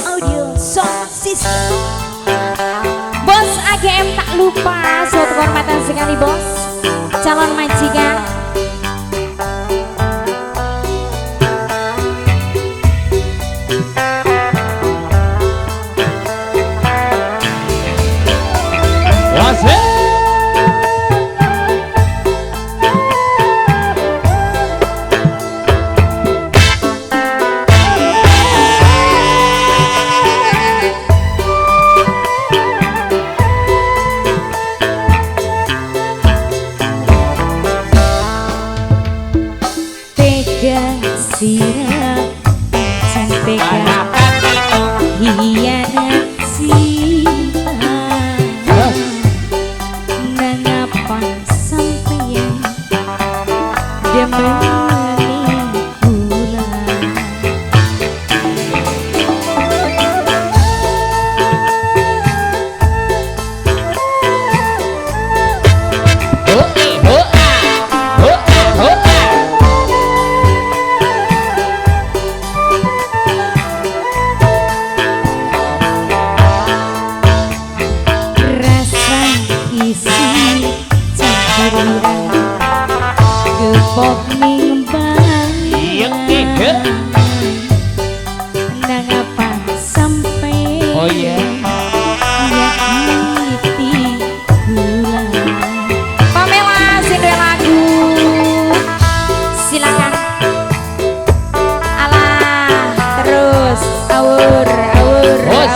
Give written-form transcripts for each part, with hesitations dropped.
Audio Sound System. Bos AGM tak lupa suatu kehormatan sekali bos, calon majikan. Sirap cantik hianat siapa nangapa sampeyan demeni pula gepok nimbang nangapa sampai nyakiti gula. Pamela sendiri lagu silakan. Alah terus awur awur awur.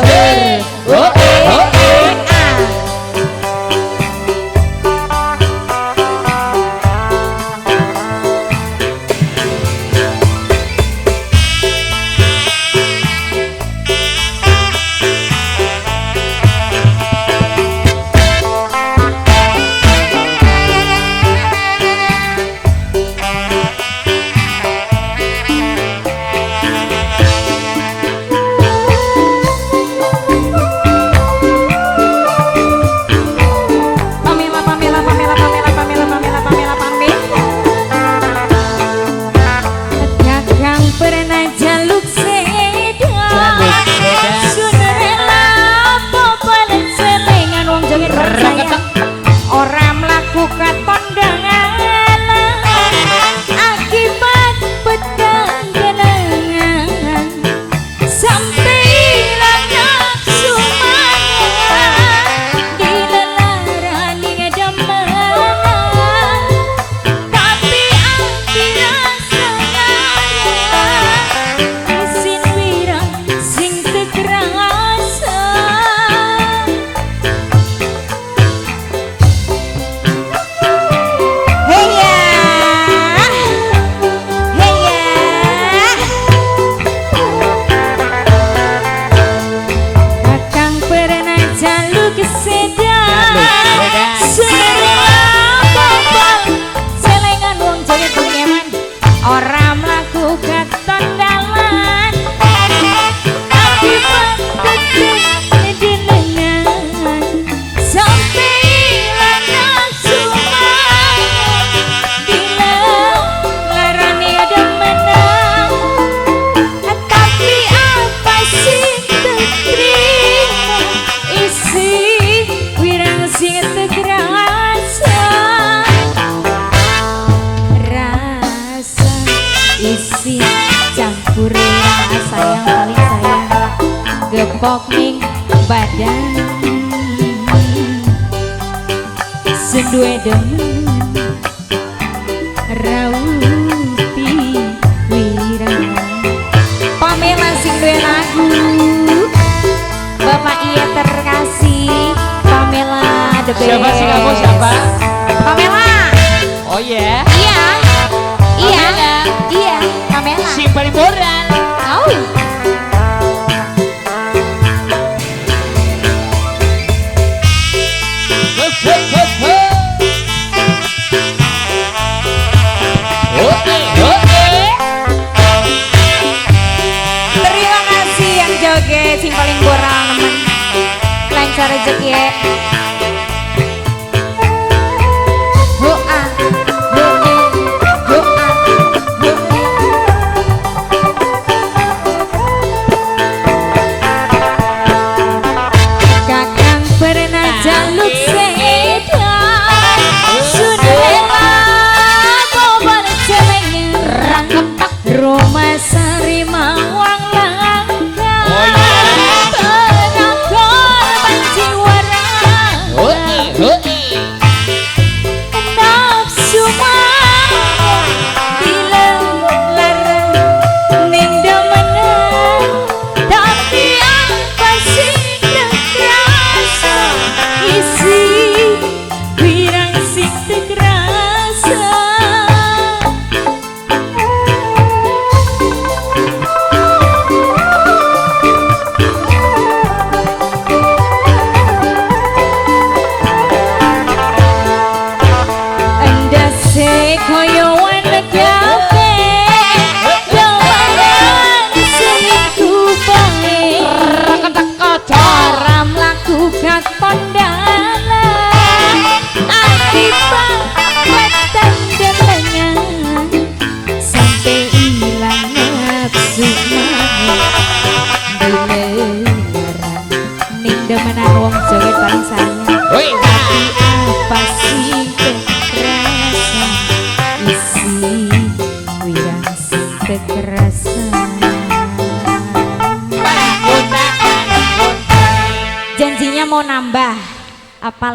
Orang melakukan kondangan akibat petang genangan sampai layak sumangan dilelarani ngedemenan tapi anti rasanya isin wirang sing tekerasa. Orang melakukan tondalan akibat petang genangan sampai layak sumangan dilarani demenan tapi apa sih terima isi wirang sing tegerasa isi campur rasa yang paling sayang gepok ning badan sendue demen raupi wirang. Pamela sing duwe lagu Bapak iya terkasih Pamela the best. Siapa sih kamu siapa? Pamela. Oh ya? Iya. Iya, Pamela. Si paling boran. Oh. rezeki ya. Doa, doa, doa, doa. Kakang pernah jaluk sedan, sudah lama bercemengerang. Rumah Sari Mawang Langka, penakor jiwara. Nafsu mau dilarang, ning demenan, tapi apa sih terasa isi wirang sing terasa. Koyo wana kafe, doanan selingkuh bae. Cara melakukan kondangan, akibat wetan delengan, sampai hilang nafsu mangan. Dilarang ning demenan wong joget paling sayang. Tapi apa sih terasa isi wirang sing kekerasan. Janjinya mau nambah apa